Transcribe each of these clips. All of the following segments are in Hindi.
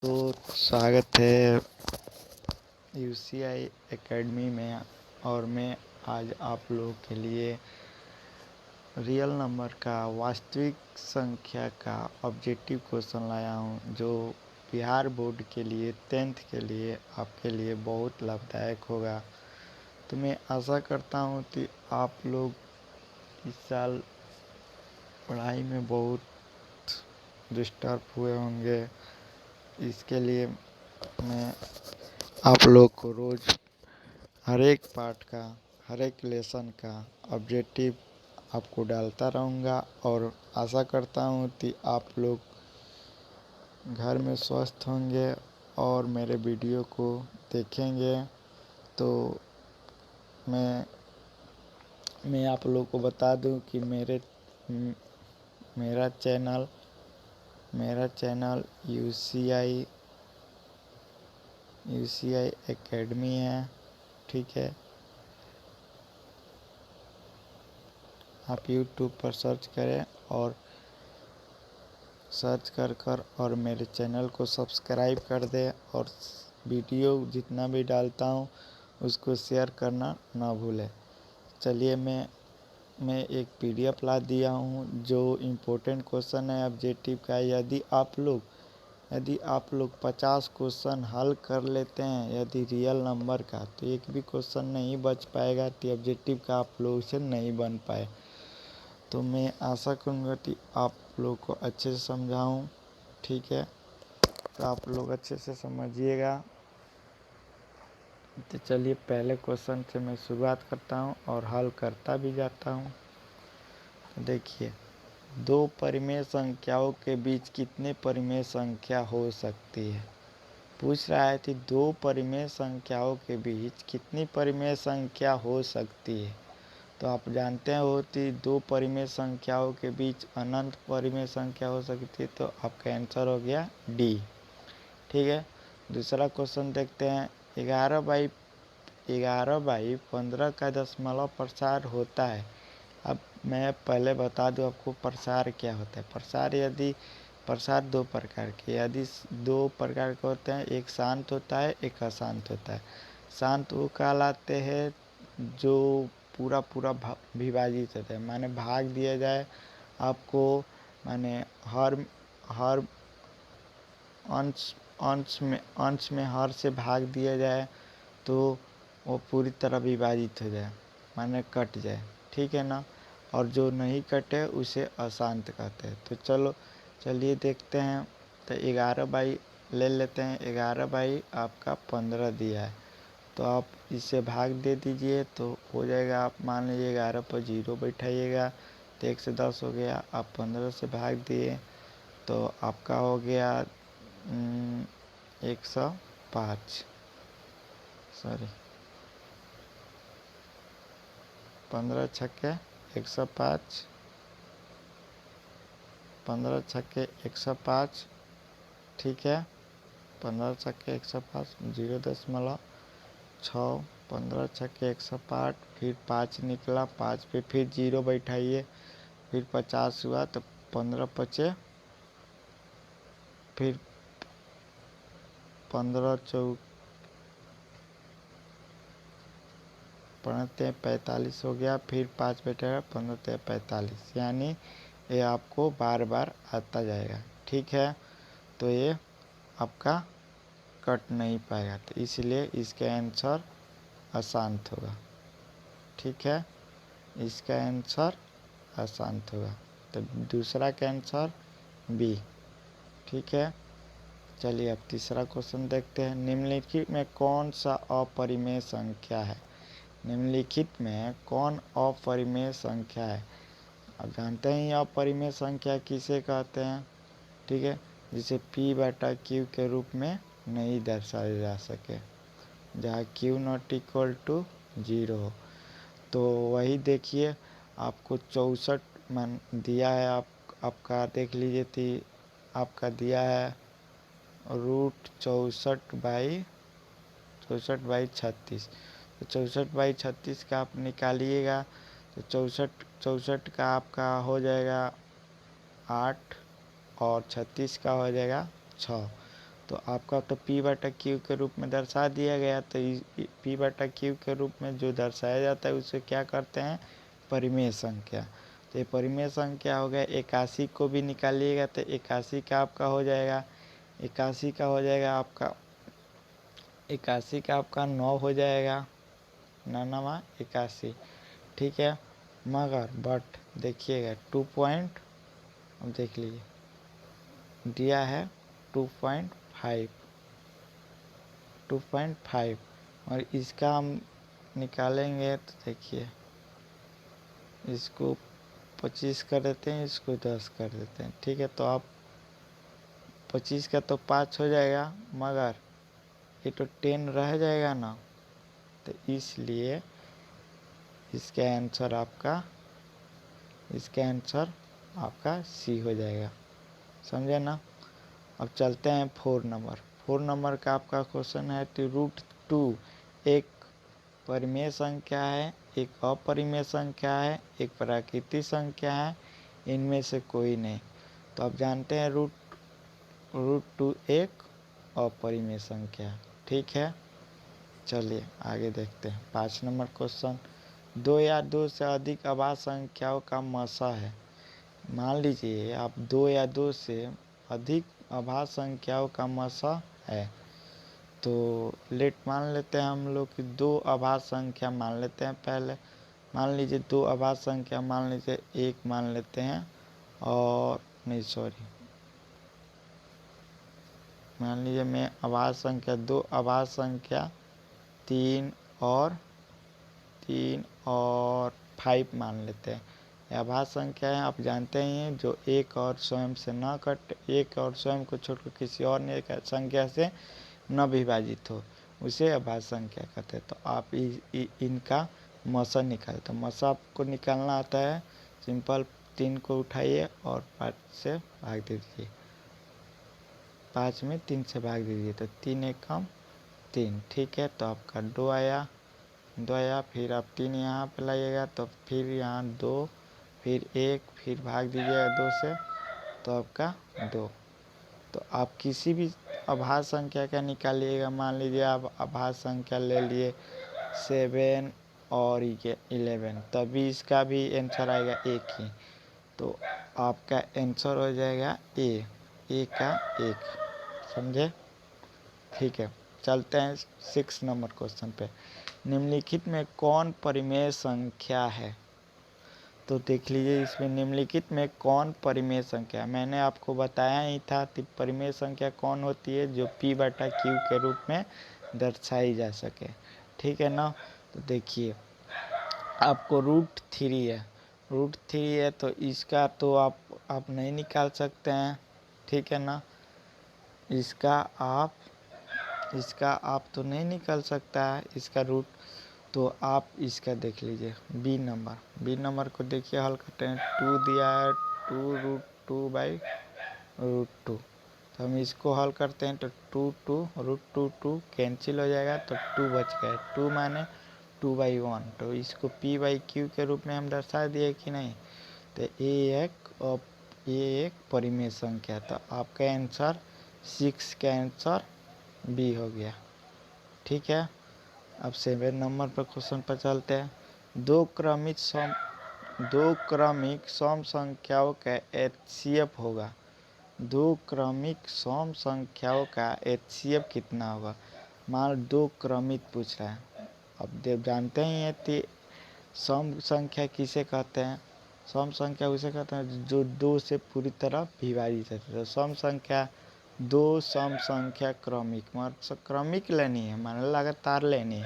तो स्वागत है यूसीआई एकेडमी में। और मैं आज आप लोगों के लिए रियल नंबर का वास्तविक संख्या का ऑब्जेक्टिव क्वेश्चन लाया हूं, जो बिहार बोर्ड के लिए 10th के लिए आपके लिए बहुत लाभदायक होगा। तो मैं आशा करता हूं कि आप लोग इस साल पढ़ाई में बहुत डिस्टर्ब हुए होंगे। इसके लिए मैं आप लोग को रोज़ हर एक पार्ट का, हर एक लेसन का ऑब्जेक्टिव आपको डालता रहूँगा और आशा करता हूँ कि आप लोग घर में स्वस्थ होंगे और मेरे वीडियो को देखेंगे। तो मैं आप लोग को बता दूं कि मेरा चैनल यूसीआई एकेडमी है, ठीक है। आप यूट्यूब पर सर्च करें और सर्च कर और मेरे चैनल को सब्सक्राइब कर दें और वीडियो जितना भी डालता हूँ उसको शेयर करना ना भूलें। चलिए मैं एक पीडीएफ ला दिया हूँ जो इम्पोर्टेंट क्वेश्चन है ऑब्जेक्टिव का। यदि आप लोग 50 क्वेश्चन हल कर लेते हैं यदि रियल नंबर का, तो एक भी क्वेश्चन नहीं बच पाएगा कि ऑब्जेक्टिव का आप लोग से नहीं बन पाए। तो मैं आशा करूँगा कि आप लोग को अच्छे से समझाऊँ, ठीक है। तो आप लोग अच्छे से समझिएगा। तो चलिए पहले क्वेश्चन से मैं शुरुआत करता हूँ और हल करता भी जाता हूँ। तो देखिए, दो परिमेय संख्याओं के बीच कितने परिमेय संख्या हो सकती है। पूछ रहा है कि दो परिमेय संख्याओं के बीच कितनी परिमेय संख्या हो सकती है। तो आप जानते हो कि दो परिमेय संख्याओं के बीच अनंत परिमेय संख्या हो सकती है। तो आपका आंसर हो गया डी, ठीक है। दूसरा क्वेश्चन देखते हैं। 11/15 का दशमलव प्रसार होता है। अब मैं पहले बता दूं आपको प्रसार क्या होता है। प्रसार दो प्रकार के, यदि दो प्रकार के होते हैं, एक शांत होता है, एक अशांत होता है। शांत वो कहलाते हैं जो पूरा विभाजित होता है, माने भाग दिया जाए आपको, माने हर अंश में हर से भाग दिया जाए तो वो पूरी तरह विभाजित हो जाए, माने कट जाए, ठीक है ना। और जो नहीं कटे उसे अशांत कहते हैं। तो चलिए देखते हैं। तो 11 बाई ले लेते हैं। 11 बाई आपका 15 दिया है, तो आप इसे भाग दे दीजिए तो हो जाएगा। आप मान लीजिए 11 पर 0 बैठाइएगा तो 1 से 10 हो गया। आप 15 से भाग दिए तो आपका हो गया 105, सॉरी 15 छक्के 105, 15 छक्के 105, ठीक है। 15 छक्के 105, 0.6, 15 छक्के 105, फिर 5 निकला, 5 पे फिर 0 बैठाइए, फिर 50 हुआ तो 15 बचे, फिर 15 चौक 45 हो गया, फिर 5 बैठेगा, 15 45, यानी ये आपको बार बार आता जाएगा, ठीक है। तो ये आपका कट नहीं पाएगा, तो इसलिए इसका आंसर अशांत होगा, ठीक है। इसका आंसर अशांत होगा। तो दूसरा का आंसर बी, ठीक है। चलिए अब तीसरा क्वेश्चन देखते हैं। निम्नलिखित में कौन सा अपरिमेय संख्या है। निम्नलिखित में कौन अपरिमेय संख्या है। अब जानते हैं अपरिमेय संख्या किसे कहते हैं, ठीक है, जिसे P/Q के रूप में नहीं दर्शाया जा सके, जहाँ Q नॉट इक्वल टू 0 हो। तो वही देखिए, आपको 64 मान दिया है। आपका देख लीजिए थी, आपका दिया है √64/36। तो 64/36 का आप निकालिएगा तो 64 का आपका हो जाएगा 8 और 36 का हो जाएगा 6। तो आपका तो पी बटा क्यू के रूप में दर्शा दिया गया, तो पी बटा क्यू के रूप में जो दर्शाया जाता है उसे क्या करते हैं, परिमेय संख्या। तो ये परिमेय संख्या हो गया। 81 को भी निकालिएगा तो 81 का आपका हो जाएगा, 81 का हो जाएगा आपका, 81 का आपका 9 हो जाएगा, 9 81, ठीक है। मगर बट देखिएगा 2 पॉइंट, अब देख लीजिए दिया है 2.5, 2.5 और इसका हम निकालेंगे तो देखिए इसको 25 कर देते हैं, इसको 10 कर देते हैं, ठीक है। तो आप 25 का तो 5 हो जाएगा, मगर ये तो 10 रह जाएगा ना, तो इसलिए इसका आंसर आपका सी हो जाएगा, समझे ना। अब चलते हैं 4 नंबर। 4 नंबर का आपका क्वेश्चन है कि √2 एक परिमेय संख्या है, एक अपरिमेय संख्या है, एक प्राकृतिक संख्या है, इनमें से कोई नहीं। तो आप जानते हैं √2 एक अपरिमेय संख्या है, ठीक है। चलिए आगे देखते हैं 5 नंबर क्वेश्चन। 2 या 2 से अधिक अभाज्य संख्याओं का मसा है। मान लीजिए आप 2 या 2 से अधिक अभाज्य संख्याओं का मसा है, तो मान लेते हैं हम लोग कि 2 अभाज्य संख्या मान लेते हैं। पहले मान लीजिए 2 अभाज्य संख्या मान लीजिए 1 मान लेते हैं, और नहीं सॉरी, मान लीजिए मैं अभाज्य संख्या 2 अभाज्य संख्या 3 और 5 मान लेते हैं। यह अभाज्य संख्या है, आप जानते ही हैं, जो एक और स्वयं से न कट, एक और स्वयं को छोड़कर किसी और संख्या से न विभाजित हो, उसे अभाज्य संख्या कहते हैं। तो आप इनका मसा निकालें। तो मसा आपको निकालना आता है, सिंपल 3 को उठाइए और 5 से भाग दीजिए, 5 में 3 से भाग दीजिए, तो 3 एकम 3, ठीक है। तो आपका 2 आया, फिर आप 3 यहाँ पे लाइएगा, तो फिर यहाँ 2, फिर 1, फिर भाग दीजिएगा 2 से, तो आपका 2। तो आप किसी भी अभाज्य संख्या का निकालिएगा। मान लीजिए आप अभाज्य संख्या ले लिए 7 और ये 11, तभी इसका भी आंसर आएगा एक ही। तो आपका आंसर हो जाएगा ए का 1, समझे, ठीक है। चलते हैं 6 नंबर क्वेश्चन पे। निम्नलिखित में कौन परिमेय संख्या है। तो देख लीजिए इसमें निम्नलिखित में कौन परिमेय संख्या, मैंने आपको बताया ही था कि परिमेय संख्या कौन होती है, जो p बटा q के रूप में दर्शाई जा सके, ठीक है ना। तो देखिए आपको √3 है, तो इसका तो आप नहीं निकाल सकते हैं, ठीक है ना। इसका आप तो नहीं निकाल सकता है इसका रूट। तो आप इसका देख लीजिए बी नंबर को देखिए, हल करते हैं। 2 दिया है, 2√2/√2, तो हम इसको हल करते हैं, तो 2 कैंसिल हो जाएगा, तो 2 बच गए। 2 माने 2/1, तो इसको p/q के रूप में हम दर्शा दिए कि नहीं। तो ये एक परिमेय संख्या, तो आपका आंसर 6 का आंसर बी हो गया, ठीक है। अब 7 नंबर पर क्वेश्चन पर चलते हैं। दो क्रमिक सम संख्याओं का HCF होगा। 2 क्रमिक सम संख्याओं का HCF कितना होगा। मान 2 क्रमिक पूछ रहा है। अब देव जानते ही हैं कि सम संख्या किसे कहते हैं। सम संख्या उसे कहते हैं जो 2 से पूरी तरह विभाजित है। तो सम संख्या 2 सम संख्या क्रमिक, मतलब क्रमिक लेनी है, मान लगातार लेनी है।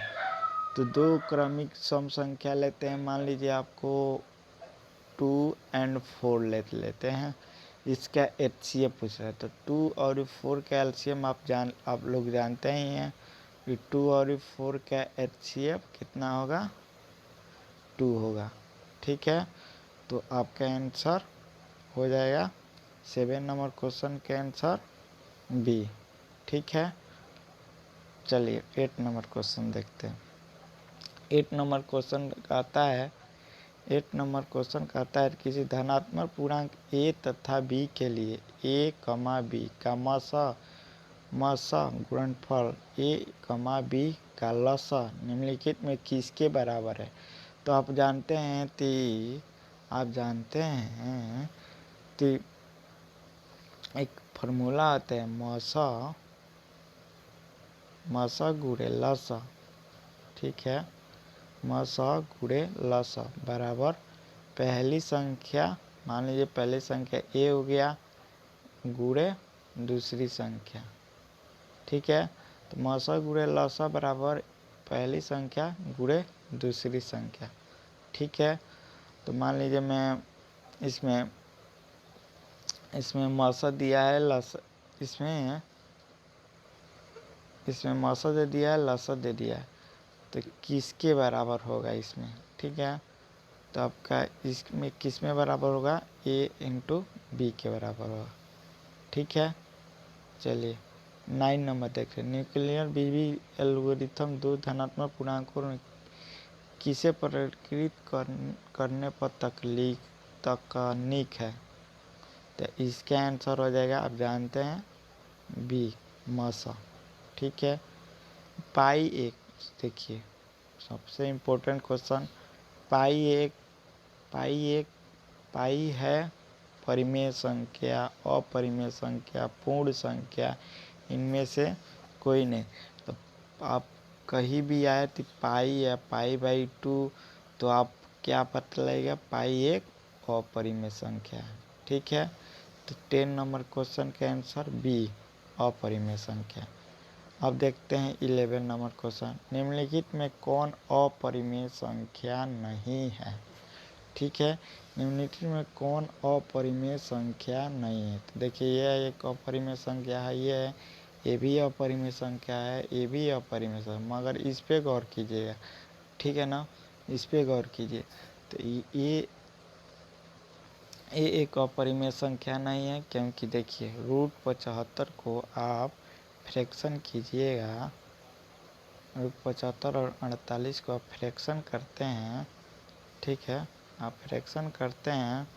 तो 2 क्रमिक सम संख्या लेते हैं। मान लीजिए आपको 2 और 4 लेते हैं। इसका HCF पूछ रहा है, तो 2 और 4 का एलसीएम आप लोग जानते ही हैं कि 2 और 4 का HCF कितना होगा, 2 होगा, ठीक है। तो आपका आंसर हो जाएगा 7 नंबर क्वेश्चन का आंसर बी, ठीक है। चलिए 8 नंबर क्वेश्चन देखते हैं। 8 नंबर क्वेश्चन कहता है किसी धनात्मक पूर्णांक a तथा b के लिए a, b का मसा म स गुणनफल ए कमा बी का लस निम्नलिखित में किसके बराबर है। तो आप जानते हैं कि एक फार्मूला आता है म स गुणे लस, ठीक है। म स गुणे लस बराबर पहली संख्या, मान लीजिए पहली संख्या ए हो गया गुणे दूसरी संख्या, ठीक है। तो म स गुणे लस बराबर पहली संख्या गुणे दूसरी संख्या, ठीक है। तो मान लीजिए मैं इसमें म स दिया है लस, इसमें म स दे दिया है लस दे दिया है, तो किसके बराबर होगा इसमें, ठीक है। तो आपका इसमें किस में बराबर होगा, ए इंटू बी के बराबर होगा, ठीक है। चलिए 9 नंबर देख रहे, न्यूक्लियर बीबी एल्गोरिथम दो धनात्मक पूर्णांकों में किसे परिष्कृत करने पर तकनीक है। तो इसका आंसर हो जाएगा, आप जानते हैं बी म स, ठीक है। पाई एक, देखिए सबसे इम्पोर्टेंट क्वेश्चन, पाई है परिमेय संख्या, अपरिमेय संख्या, पूर्ण संख्या, इनमें से कोई नहीं। तो आप कहीं भी आए तो पाई या पाई बाई 2, तो आप क्या पता लगेगा, पाई एक अपरिमेय संख्या है, ठीक है। तो 10 नंबर क्वेश्चन का आंसर बी अपरिमेय संख्या। अब देखते हैं 11 नंबर क्वेश्चन, निम्नलिखित में कौन अपरिमेय संख्या नहीं है, ठीक है। निम्नलिखित में कौन अपरिमेय संख्या नहीं है। तो देखिए यह एक अपरिमेय संख्या है, ये भी अपरिमेय संख्या है, ये भी अपरिमेय संख्या, मगर इस पे गौर कीजिएगा, ठीक है ना, इस पे गौर कीजिए। तो ये एक अपरिमेय संख्या नहीं है, क्योंकि देखिए √75 को आप फ्रैक्शन कीजिएगा, √75 और 48 को आप फ्रैक्शन करते हैं, ठीक है, आप फ्रैक्शन करते हैं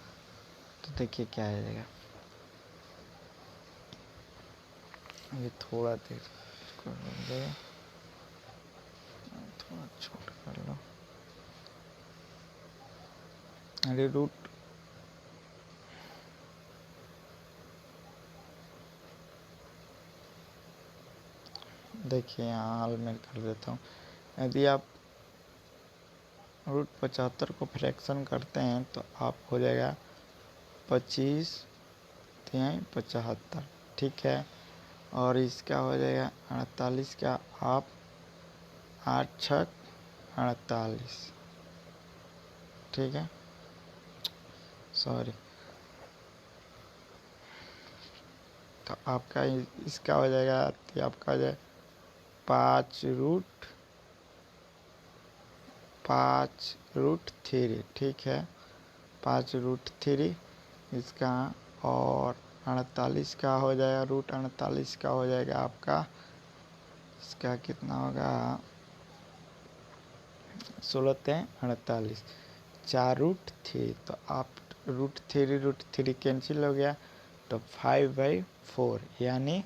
तो देखिए क्या आ जाएगा। ये थोड़ा देर कर लेंगे, थोड़ा छोटा कर लो, अरे रूट देखिए यहाँ हाल में कर देता हूँ। यदि आप √75 को फ्रैक्शन करते हैं तो आप हो जाएगा 25×75, ठीक है। और इसका हो जाएगा 48 का आप 8×6=48, ठीक है, सॉरी। तो आपका इसका हो जाएगा, तो आपका हो जाएगा 5√3, ठीक है, 5√3 इसका, और 48 का हो जाएगा, √48 का हो जाएगा आपका, इसका कितना होगा, 16×48, 4√3, तो आप √3 कैंसिल हो गया, तो 5/4 यानी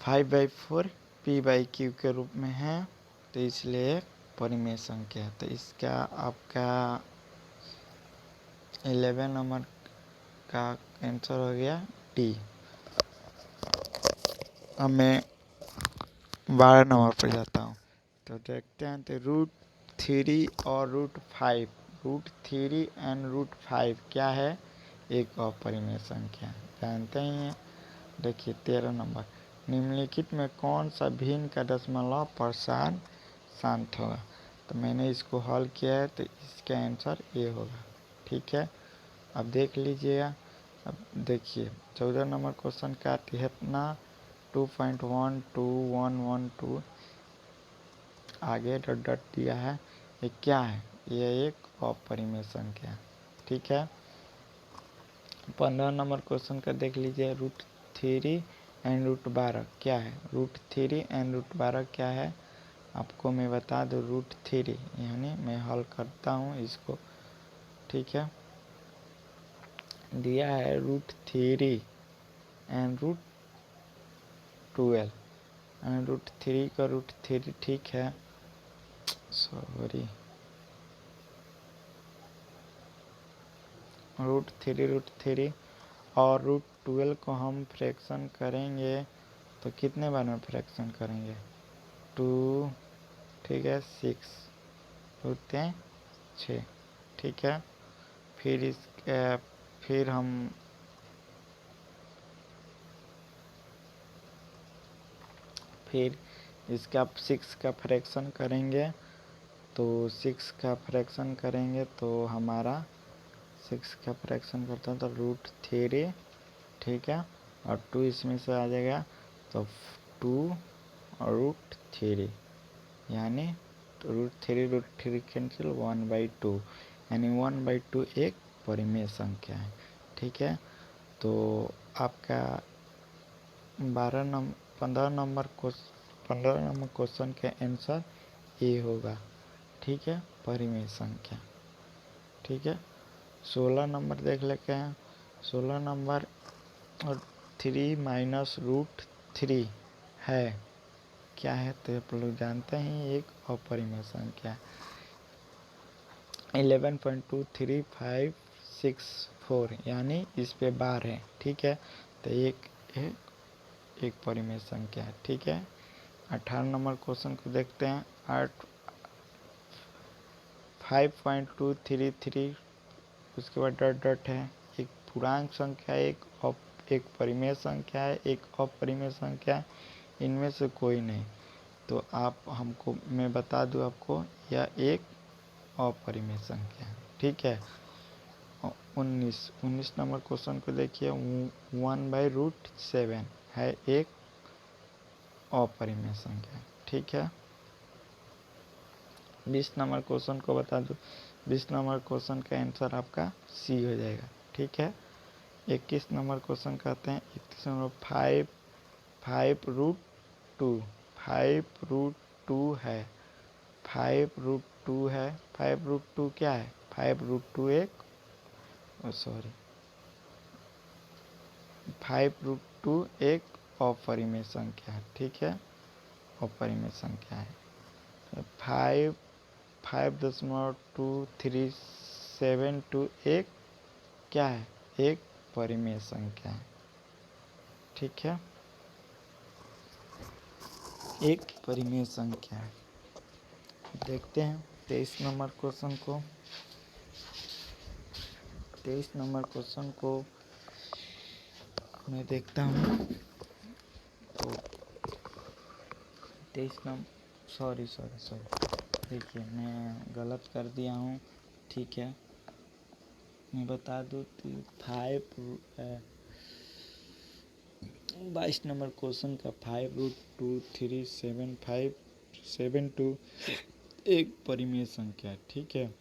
5/4 p/q के रूप में है, तो इसलिए परिमेय संख्या। तो इसका आपका 11 नंबर का आंसर हो गया डी। अब मैं 12 नंबर पर जाता हूँ, तो देखते हैं। तो √3 और √5, √3 एंड √5 क्या है, एक अपरिमेय संख्या, जानते ही हैं। देखिए 13 नंबर, निम्नलिखित में कौन सा भिन्न का दशमलव प्रसार शांत होगा। तो मैंने इसको हल किया है, तो इसका आंसर ये होगा, ठीक है। अब देख लीजिएगा। अब देखिए 14 नंबर क्वेश्चन का तिहतना 2.12112 आगे डॉट डॉट दिया है, ये क्या है, ये एक अपरिमेय संख्या, ठीक है। 15 नंबर क्वेश्चन का देख लीजिए, √3 एंड √12 क्या है, √3 एंड √12 क्या है, आपको मैं बता दूँ। √3 यानी मैं हल करता हूँ इसको, ठीक है, दिया है √3 एंड 12 एंड √3 का √3 ठीक है, सॉरी √3 और √12 को हम फ्रैक्शन करेंगे तो कितने बार में फ्रैक्शन करेंगे 2, ठीक है 6 होते हैं 6, ठीक है। फिर हम इसका 6 का फ्रैक्शन करेंगे तो 6 का फ्रैक्शन करेंगे तो हमारा 6 का फ्रैक्शन करता है तो √3, ठीक है, और 2 इसमें से आ जाएगा तो 2 और √3 यानी √3 कैंसिल 1/2 यानी 1/2 एक परिमेय संख्या है, ठीक है। तो आपका 15 नंबर क्वेश्चन का आंसर ए होगा, ठीक है, परिमेय संख्या, ठीक है। 16 नंबर देख लेते हैं। 16 नंबर 3 माइनस √3 है, क्या है तो आप लोग जानते हैं एक अपरिमेय संख्या है 11.23564 यानी इस पे बार है, ठीक है, तो एक परिमेय संख्या है, ठीक है। 18 नंबर क्वेश्चन को देखते हैं। 5.233 उसके बाद डॉट डॉट है, एक पूर्णांक संख्या एक परिमेय संख्या है, एक अपरिमेय संख्या है, इनमें से कोई नहीं। तो हमको मैं बता दूं आपको यह एक अपरिमेय संख्या है, ठीक है। 19 नंबर क्वेश्चन को देखिए। 1/√7 है एक अपरिमेय संख्या, ठीक है। 20 नंबर क्वेश्चन को बता दूं। 20 नंबर क्वेश्चन का आंसर आपका सी हो जाएगा, ठीक है। 21 नंबर क्वेश्चन कहते हैं 21 नंबर 5√2 है, 5√2 है। 5√2 क्या है 5√2 एक अपरिमेय संख्या है, ठीक है, अपरिमेय संख्या है। 5.2372 एक क्या है एक परिमेय संख्या है, ठीक है, एक परिमेय संख्या है। देखते हैं 23 नंबर क्वेश्चन को। 23 नंबर क्वेश्चन को मैं देखता हूँ तो 23 नंबर सॉरी देखिए मैं गलत कर दिया हूँ, ठीक है। मैं बता दूँ 22 नंबर क्वेश्चन का 5√23752 एक परिमेय संख्या, ठीक है,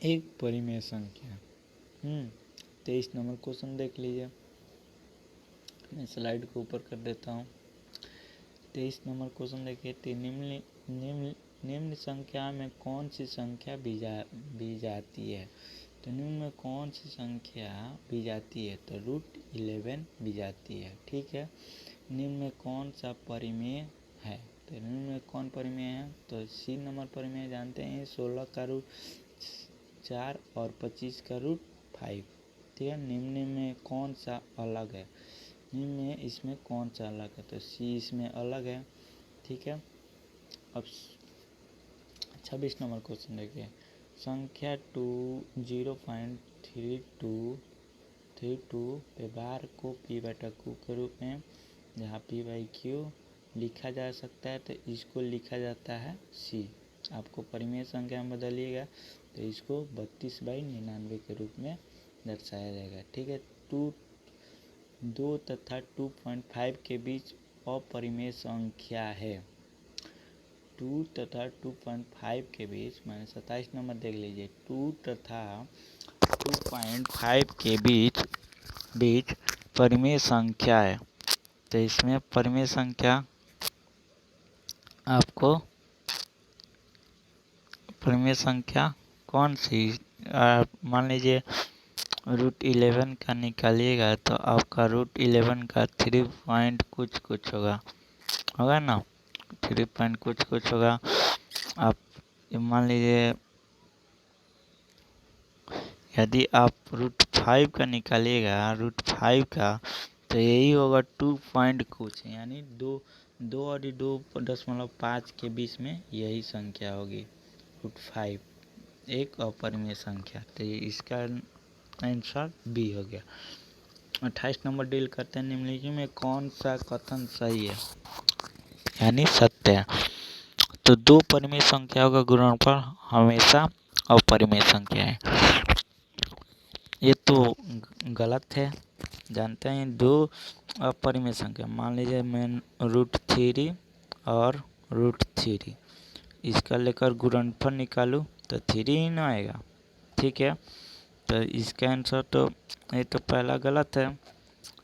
एक परिमेय संख्या। 23 नंबर क्वेश्चन देख लीजिए, मैं स्लाइड को ऊपर कर देता हूँ। 23 नंबर क्वेश्चन देखिए। निम्न संख्या में कौन सी संख्या दी जाती है, तो निम्न में कौन सी संख्या दी जाती है तो √11 दी जाती है, ठीक है। निम्न में कौन सा परिमेय है, तो निम्न में कौन परिमेय है तो सी नंबर परिमेय जानते हैं 16 का √4 और 25 का √5, ठीक है। निम्न में कौन सा अलग है, निम्न में इसमें कौन सा अलग है तो सी इसमें अलग है, ठीक है। अब 26 नंबर क्वेश्चन देखिए। संख्या 0.3232 पे बार को p/q के रूप में जहाँ p/q लिखा जा सकता है तो इसको लिखा जाता है c। आपको परिमेय संख्या में बदलिएगा तो इसको 32/99 के रूप में दर्शाया जाएगा, ठीक है। 2 तथा 2.5 के बीच अपरिमेय संख्या है। 2 तथा 2.5 के बीच मैंने 27 नंबर देख लीजिए। 2 तथा 2.5 के बीच परिमेय संख्या है, तो इसमें परिमेय संख्या आपको परिमेय संख्या कौन सी मान लीजिए रूट 11 का निकालिएगा तो आपका रूट 11 का 3 पॉइंट कुछ कुछ होगा ना, 3 पॉइंट कुछ कुछ होगा। आप मान लीजिए यदि आप रूट 5 का निकालिएगा, रूट 5 का, तो यही होगा 2 पॉइंट कुछ, यानी 2.5 के बीच में यही संख्या होगी रूट 5, एक अपरिमेय संख्या। तो ये इसका आंसर बी हो गया। 28 नंबर डील करते हैं, निम्नलिखित में कौन सा कथन सही है यानी सत्य है। तो दो परिमेय संख्याओं का गुणनफल हमेशा अपरिमेय संख्या है, ये तो गलत है। जानते हैं दो अपरिमेय संख्या, मान लीजिए मैं रूट 3 और रूट 3 इसका लेकर गुणनफल निकालूं तो 3 ही ना आएगा, ठीक है। तो इसका आंसर तो ये तो पहला गलत है।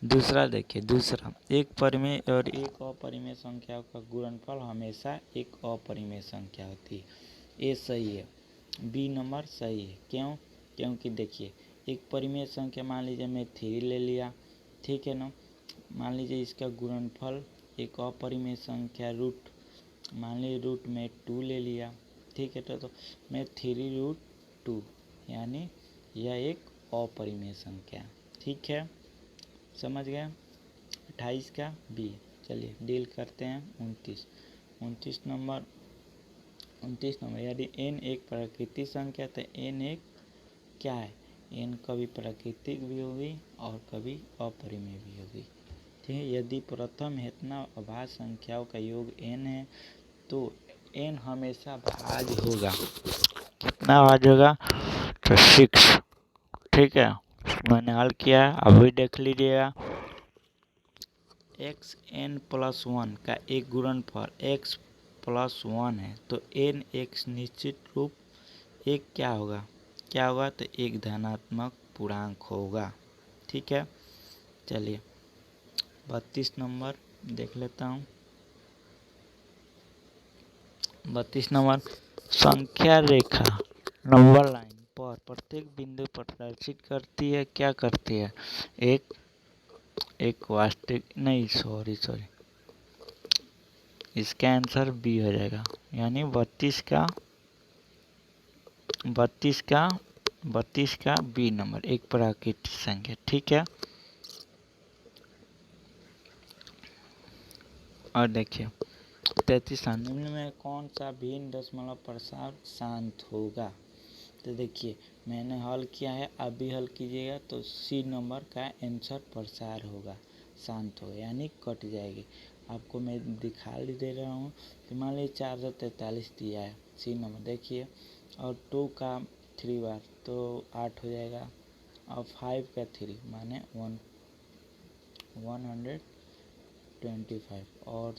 दूसरा देखिए, दूसरा एक परिमेय और एक अपरिमेय संख्या का गुणनफल हमेशा एक अपरिमेय संख्या होती है, ये सही है। बी नंबर सही है, क्यों? क्योंकि देखिए एक परिमेय संख्या मान लीजिए मैं 3 ले लिया, ठीक है ना। मान लीजिए इसका गुणनफल एक अपरिमेय संख्या रूट, मान लीजिए रूट में 2 ले लिया, ठीक है। तो मैं 3√2 यानी यह एक अपरिमेय संख्या, ठीक है, समझ गए। 28 का बी। चलिए डील करते हैं 29 नंबर। 29 नंबर, यदि n एक प्राकृतिक संख्या तो n एक क्या है, n कभी प्राकृतिक भी होगी और कभी अपरिमेय भी होगी, ठीक है। यदि प्रथम हेतना अभाज्य संख्याओं का योग n है तो n हमेशा भाज्य होगा। कितना भाज्य होगा? तो 6, ठीक है। मैंने हल किया है, अभी देख लीजिएगा। एक्स एन प्लस 1 का एक गुणनफल x प्लस 1 है तो n एक निश्चित रूप एक क्या होगा तो एक धनात्मक पूर्णांक होगा, ठीक है। चलिए 32 नंबर देख लेता हूँ। 32 नंबर, संख्या रेखा नंबर लाइन पर प्रत्येक बिंदु पर प्रदर्शित करती है, क्या करती है? एक वास्तविक नहीं, सॉरी, इसका आंसर बी हो जाएगा, यानी 32 का बी नंबर एक प्राकृतिक संख्या, ठीक है। और देखिए 33 निम्न में कौन सा भिन्न दशमलव प्रसार शांत होगा? तो देखिए मैंने हल किया है, आप भी हल कीजिएगा। तो सी नंबर का आंसर प्रसार होगा, शांत होगा यानी कट जाएगी। आपको मैं दिखा दे रहा हूँ कि मान लीजिए 443 दिया है, सी नंबर देखिए, और 2 का 3 बार तो 8 हो जाएगा, और 5 का 3 माने 125, और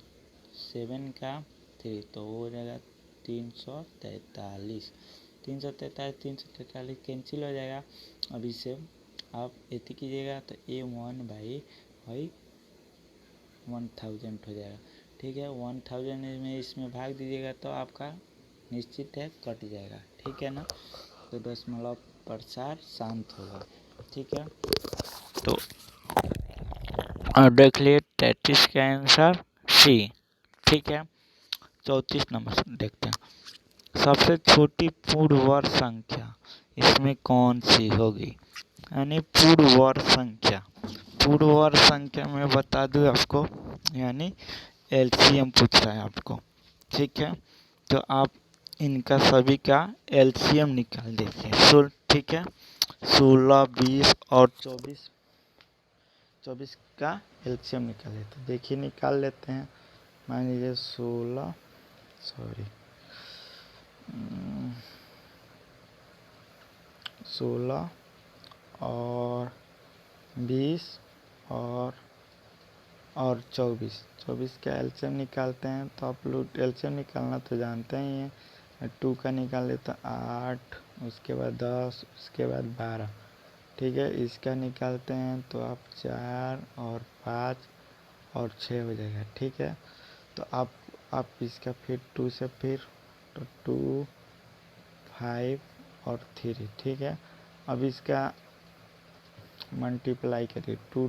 7 का 3 तो हो जाएगा 343। 343 कैंसिल हो जाएगा। अब इसे आप ऐसे कीजिएगा तो A1/1000 हो जाएगा, ठीक है। 1000 में इसमें भाग दीजिएगा तो आपका निश्चित है कट जाएगा, ठीक है ना। तो दशमलव प्रसार शांत होगा, ठीक है। तो देख लिए 33 का आंसर सी, ठीक है। 34 नंबर देखते हैं, सबसे छोटी पूर्ण वर्ग संख्या इसमें कौन सी होगी? यानी पूर्ण वर्ग संख्या में बता दूं आपको, यानी एलसीएम पूछ रहा है आपको, ठीक है। तो आप इनका सभी का एलसीएम निकाल दीजिए, ठीक है। 16, 20 और 24 का एलसीएम निकाल लेते हैं। देखिए निकाल लेते हैं। मान लीजिए 16 और 20 और 24 का एलसीएम निकालते हैं। तो आप लोग एलसीएम निकालना तो जानते ही हैं। 2 का निकाल लेते हैं 8, उसके बाद 10, उसके बाद 12, ठीक है। इसका निकालते हैं तो आप 4 और 5 और 6 हो जाएगा, ठीक है। तो आप इसका फिर 2 से फिर तो 2, 5 और 3, ठीक है। अब इसका मल्टीप्लाई करिए, टू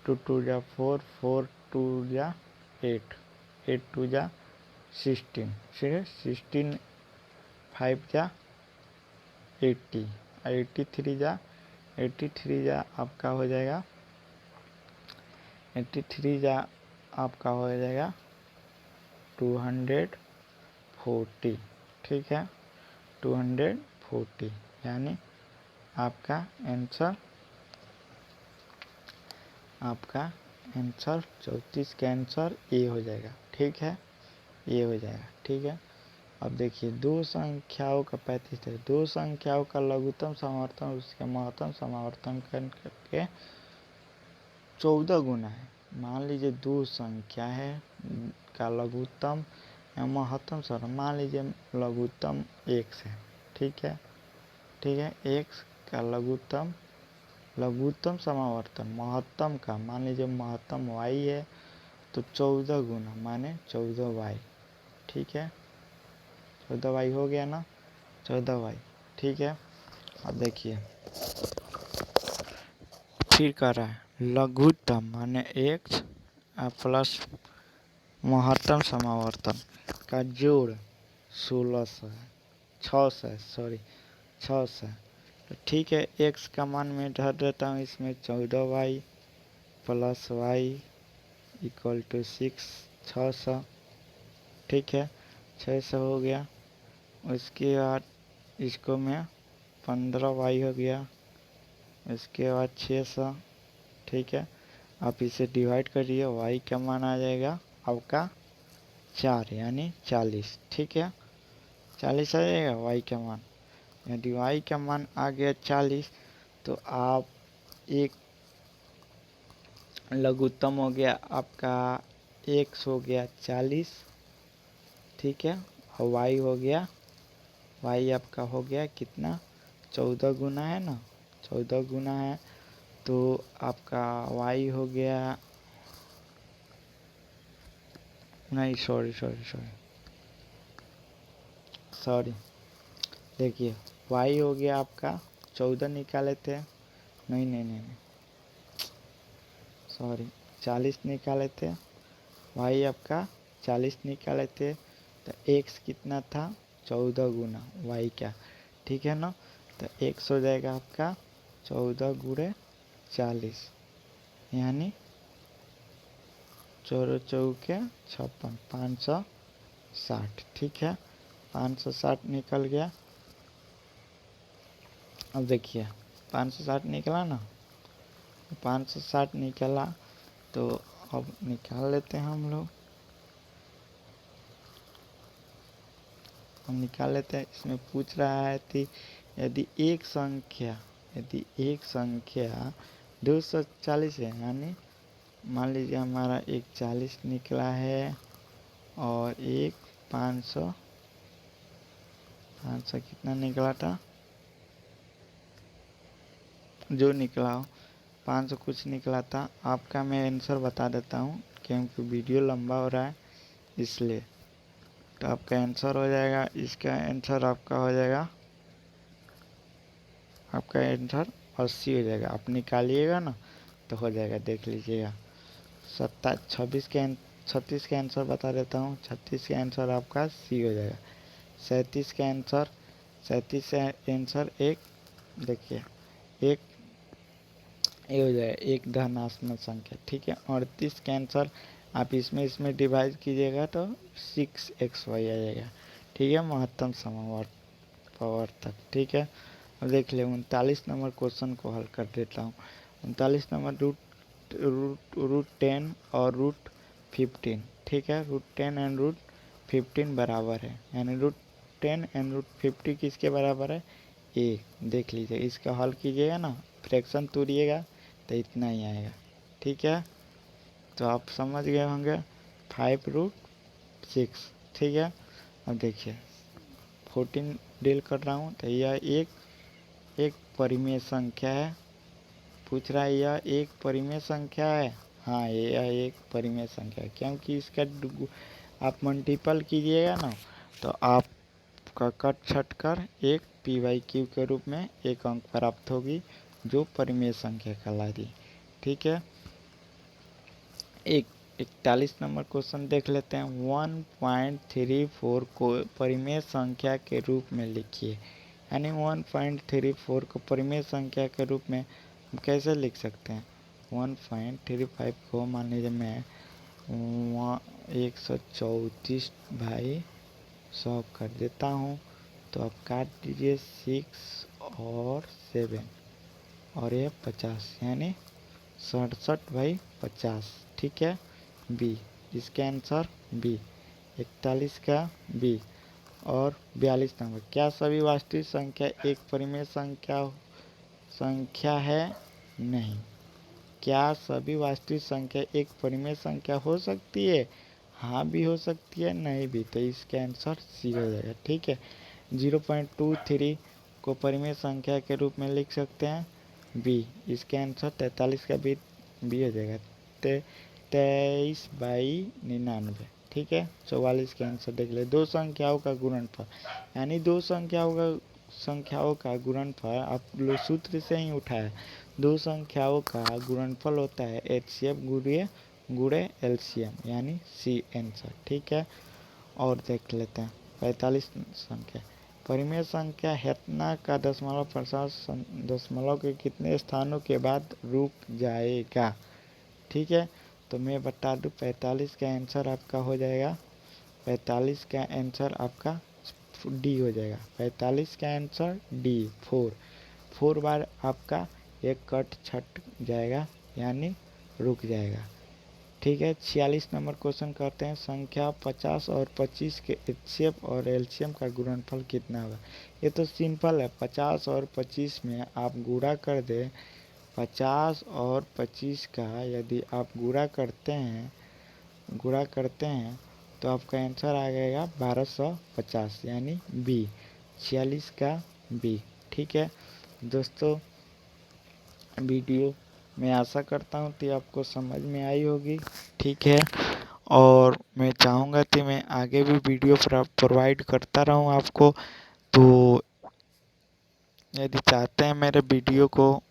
टू जा 4, 4 टू जा 8, 8 टू जा 16, फिर 16 5 जा 80, 83 जा आपका हो जाएगा 83 जा आपका हो जाएगा 240, ठीक है 240, यानी आपका आंसर 34 का आंसर ए हो जाएगा, ठीक है ये हो जाएगा, ठीक है। अब देखिए दो संख्याओं का 35 है, दो संख्याओं का लघुत्तम समावर्तन उसके महत्तम समावर्तन करके 14 गुना है। मान लीजिए दो संख्या है का लघुत्तम या महत्तम समावर्तन, मान लीजिए लघुत्तम x है, ठीक है x का लघुत्तम समावर्तन महत्तम का, मान लीजिए महत्तम y है तो 14 गुना माने 14y, ठीक है 14y हो गया ना, 14y, ठीक है। अब देखिए फिर कर रहा है लघुत्तम माने x प्लस महत्तम समावर्तन का जोड़ 1600 है, 600 है, तो ठीक है x का मान मैं धर देता हूँ इसमें 14y plus y equal to 600, ठीक है 600 हो गया। उसके बाद इसको मैं 15y हो गया, इसके बाद 600, ठीक है। आप इसे डिवाइड करिए, y का मान आ जाएगा आपका 4 यानी 40, ठीक है 40 आ जाएगा y का मान। यदि y का मान आ गया 40 तो आप एक लघुत्तम हो गया आपका x हो गया 40, ठीक है और y हो गया, y आपका हो गया कितना 14 गुना है ना, 14 गुना है तो आपका y हो गया, नहीं सॉरी देखिए y हो गया आपका 14 निकाले थे, नहीं सॉरी 40 निकाले थे, y आपका 40 निकाले थे तो x कितना था 14 गुना y का, ठीक है ना। तो x हो जाएगा आपका 14 गुणे 40 यानी 14 चौके 56, 560, ठीक है 560 निकल गया। अब देखिए 560 निकला ना, 560 निकला तो अब निकाल लेते हैं हम लोग, निकाल लेते हैं। इसमें पूछ रहा है कि यदि एक संख्या 240 है, यानी मान लीजिए हमारा एक 40 निकला है और एक 500 कितना निकला था, जो निकला हो 500 कुछ निकला था। आपका मैं आंसर बता देता हूँ क्योंकि वीडियो लंबा हो रहा है इसलिए। तो आपका आंसर हो जाएगा, इसका आंसर आपका हो जाएगा, आपका आंसर 80 हो जाएगा। आप निकालिएगा ना तो हो जाएगा, देख लीजिएगा। 36 का आंसर बता देता हूँ, 36 का आंसर आपका सी हो जाएगा। 37 का आंसर एक, देखिए एक ये हो जाएगा, एक धनात्मक संख्या, ठीक है। 38 का आंसर आप इसमें डिवाइड कीजिएगा तो 6xy आ जाएगा, ठीक है महत्तम समावर्तक, ठीक है। अब देख ले 39 नंबर क्वेश्चन को हल कर देता हूँ। 39 नंबर √10 और √15, ठीक है √10 एंड √15 बराबर है, यानी √10 एंड √50 किसके बराबर है, ए। देख लीजिए इसका हल कीजिएगा ना, फ्रैक्शन तोड़िएगा तो इतना ही आएगा, ठीक है। तो आप समझ गए होंगे 5√6, ठीक है। अब देखिए 14 डील कर रहा हूँ तो यह एक परिमेय संख्या है, पूछ रहा है यह एक परिमेय संख्या है, हाँ यह एक परिमेय संख्या है क्योंकि इसका आप मल्टीपल कीजिएगा ना तो आपका कट छट कर एक p/q के रूप में एक अंक प्राप्त होगी जो परिमेय संख्या कहलाती है। ठीक है, 41 नंबर क्वेश्चन देख लेते हैं। 1.34 को परिमेय संख्या के रूप में लिखिए। यानी 1.34 को परिमेय संख्या के रूप में हम कैसे लिख सकते हैं? 1.35 को मान लीजिए मैं 134/100 कर देता हूँ, तो आप काट दीजिए 6 और 7 और ये 50, यानी 67/50। ठीक है, बी, इसका आंसर बी। 41 का बी। और 42 नंबर, क्या सभी वास्तविक संख्या एक परिमेय संख्या है? नहीं। क्या सभी वास्तविक संख्या एक परिमेय संख्या हो सकती है? हाँ भी हो सकती है, नहीं भी। तो इसका आंसर सी हो जाएगा। ठीक है, 0.23 को परिमेय संख्या के रूप में लिख सकते हैं, बी। इसका आंसर 43 का बी हो जाएगा, 23/99। ठीक है, 44 का आंसर देख ले। दो संख्याओं का गुणनफल, यानी दो संख्याओं का गुणनफल आप लोग सूत्र से ही उठाया। दो संख्याओं का गुणनफल होता है एचसीएफ गुणे एलसीएम, यानी सी आंसर। ठीक है, और देख लेते हैं 45 संख्या। परिमेय संख्या हेतना का दशमलव के कितने स्थानों के बाद रुक जाएगा? ठीक है, तो मैं बता दूं 45 का आंसर आपका हो जाएगा, 45 का आंसर आपका डी हो जाएगा। 45 का आंसर डी, 4 बार आपका एक कट छट जाएगा, यानी रुक जाएगा। ठीक है, 46 नंबर क्वेश्चन करते हैं। संख्या 50 और 25 के एचसीएफ और एलसीएम का गुणनफल कितना होगा? ये तो सिंपल है, 50 और 25 में आप गुणा कर दें। 50 और 25 का यदि आप गुणा करते हैं तो आपका आंसर आ जाएगा 1250, यानी बी, 46 का बी। ठीक है दोस्तों, वीडियो मैं आशा करता हूँ कि आपको समझ में आई होगी। ठीक है, और मैं चाहूँगा कि मैं आगे भी वीडियो प्रोवाइड करता रहूँ आपको। तो यदि चाहते हैं मेरे वीडियो को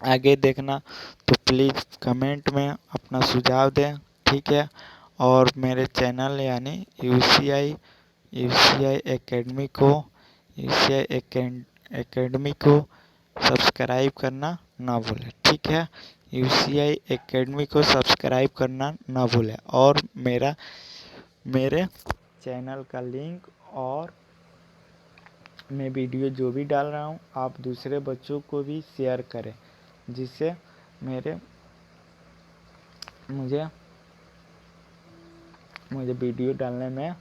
आगे देखना, तो प्लीज़ कमेंट में अपना सुझाव दें। ठीक है, और मेरे चैनल यानी यूसीआई एकेडमी को सब्सक्राइब करना ना भूलें। ठीक है, यूसीआई एकेडमी को सब्सक्राइब करना ना भूलें, और मेरे चैनल का लिंक और मैं वीडियो जो भी डाल रहा हूँ आप दूसरे बच्चों को भी शेयर करें, जिससे मुझे वीडियो डालने में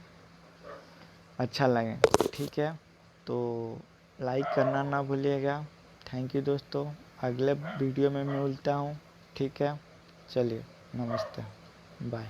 अच्छा लगे। ठीक है, तो लाइक करना ना भूलिएगा। थैंक यू दोस्तों, अगले वीडियो में मिलता हूँ। ठीक है, चलिए, नमस्ते, बाय।